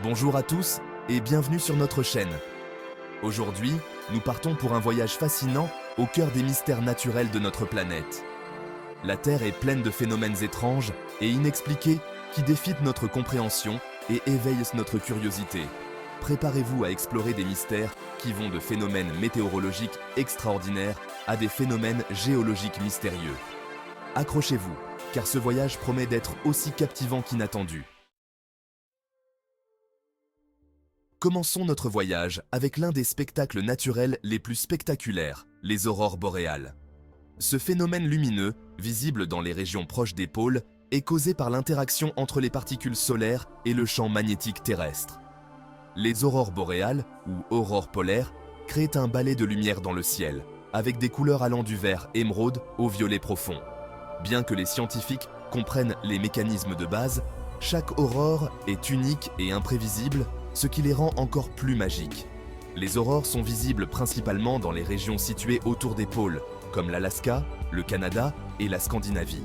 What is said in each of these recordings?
Bonjour à tous et bienvenue sur notre chaîne. Aujourd'hui, nous partons pour un voyage fascinant au cœur des mystères naturels de notre planète. La Terre est pleine de phénomènes étranges et inexpliqués qui défient notre compréhension et éveillent notre curiosité. Préparez-vous à explorer des mystères qui vont de phénomènes météorologiques extraordinaires à des phénomènes géologiques mystérieux. Accrochez-vous, car ce voyage promet d'être aussi captivant qu'inattendu. Commençons notre voyage avec l'un des spectacles naturels les plus spectaculaires, les aurores boréales. Ce phénomène lumineux, visible dans les régions proches des pôles, est causé par l'interaction entre les particules solaires et le champ magnétique terrestre. Les aurores boréales, ou aurores polaires, créent un balai de lumière dans le ciel, avec des couleurs allant du vert émeraude au violet profond. Bien que les scientifiques comprennent les mécanismes de base, chaque aurore est unique et imprévisible, ce qui les rend encore plus magiques. Les aurores sont visibles principalement dans les régions situées autour des pôles, comme l'Alaska, le Canada et la Scandinavie.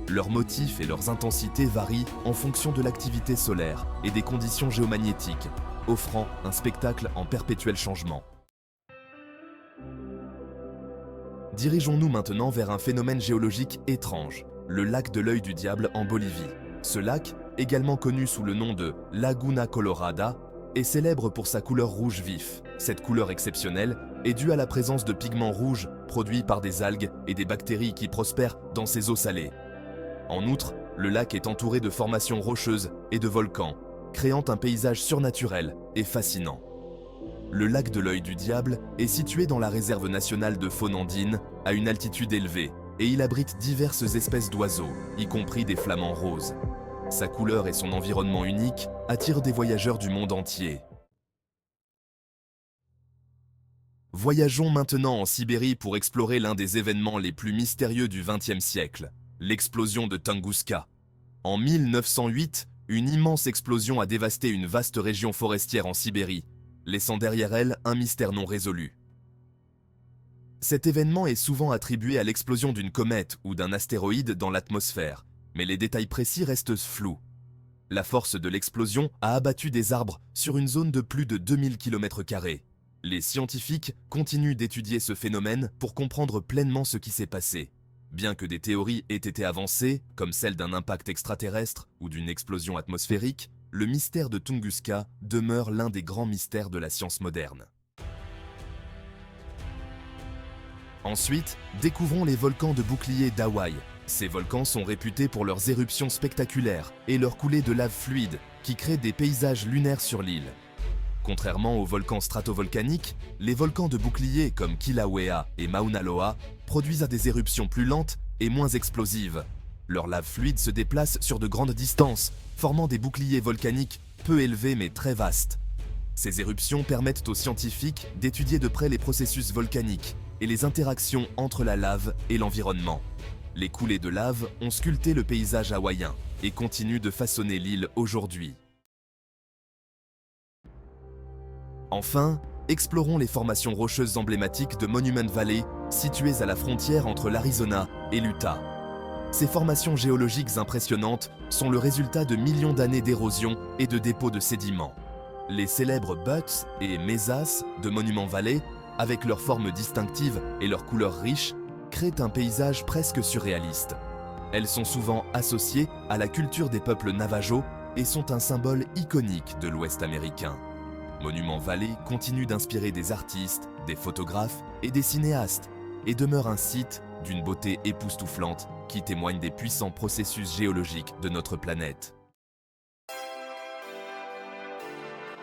Leurs motifs et leurs intensités varient en fonction de l'activité solaire et des conditions géomagnétiques, offrant un spectacle en perpétuel changement. Dirigeons-nous maintenant vers un phénomène géologique étrange, le lac de l'Œil du Diable en Bolivie. Ce lac, également connu sous le nom de Laguna Colorada, est célèbre pour sa couleur rouge vif. Cette couleur exceptionnelle est due à la présence de pigments rouges produits par des algues et des bactéries qui prospèrent dans ses eaux salées. En outre, le lac est entouré de formations rocheuses et de volcans, créant un paysage surnaturel et fascinant. Le lac de l'Œil du Diable est situé dans la réserve nationale de faune andine, à une altitude élevée, et il abrite diverses espèces d'oiseaux, y compris des flamants roses. Sa couleur et son environnement unique attirent des voyageurs du monde entier. Voyageons maintenant en Sibérie pour explorer l'un des événements les plus mystérieux du XXe siècle, l'explosion de Tunguska. En 1908, une immense explosion a dévasté une vaste région forestière en Sibérie, laissant derrière elle un mystère non résolu. Cet événement est souvent attribué à l'explosion d'une comète ou d'un astéroïde dans l'atmosphère, mais les détails précis restent flous. La force de l'explosion a abattu des arbres sur une zone de plus de 2000 km². Les scientifiques continuent d'étudier ce phénomène pour comprendre pleinement ce qui s'est passé. Bien que des théories aient été avancées, comme celle d'un impact extraterrestre ou d'une explosion atmosphérique, le mystère de Tunguska demeure l'un des grands mystères de la science moderne. Ensuite, découvrons les volcans de bouclier d'Hawaï. Ces volcans sont réputés pour leurs éruptions spectaculaires et leur coulée de lave fluide qui créent des paysages lunaires sur l'île. Contrairement aux volcans stratovolcaniques, les volcans de bouclier comme Kilauea et Mauna Loa produisent des éruptions plus lentes et moins explosives. Leur lave fluide se déplace sur de grandes distances, formant des boucliers volcaniques peu élevés mais très vastes. Ces éruptions permettent aux scientifiques d'étudier de près les processus volcaniques et les interactions entre la lave et l'environnement. Les coulées de lave ont sculpté le paysage hawaïen et continuent de façonner l'île aujourd'hui. Enfin, explorons les formations rocheuses emblématiques de Monument Valley, situées à la frontière entre l'Arizona et l'Utah. Ces formations géologiques impressionnantes sont le résultat de millions d'années d'érosion et de dépôts de sédiments. Les célèbres Buttes et Mesas de Monument Valley, avec leurs formes distinctives et leurs couleurs riches, créent un paysage presque surréaliste. Elles sont souvent associées à la culture des peuples Navajo et sont un symbole iconique de l'Ouest américain. Monument Valley continue d'inspirer des artistes, des photographes et des cinéastes et demeure un site d'une beauté époustouflante qui témoigne des puissants processus géologiques de notre planète.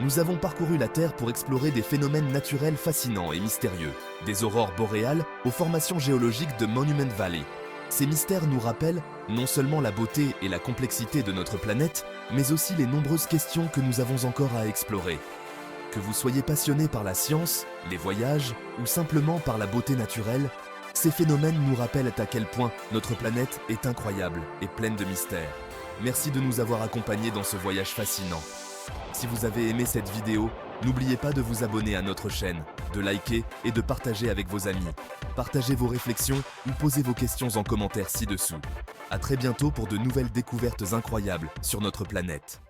Nous avons parcouru la Terre pour explorer des phénomènes naturels fascinants et mystérieux, des aurores boréales aux formations géologiques de Monument Valley. Ces mystères nous rappellent non seulement la beauté et la complexité de notre planète, mais aussi les nombreuses questions que nous avons encore à explorer. Que vous soyez passionné par la science, les voyages ou simplement par la beauté naturelle, ces phénomènes nous rappellent à quel point notre planète est incroyable et pleine de mystères. Merci de nous avoir accompagnés dans ce voyage fascinant. Si vous avez aimé cette vidéo, n'oubliez pas de vous abonner à notre chaîne, de liker et de partager avec vos amis. Partagez vos réflexions ou posez vos questions en commentaire ci-dessous. À très bientôt pour de nouvelles découvertes incroyables sur notre planète.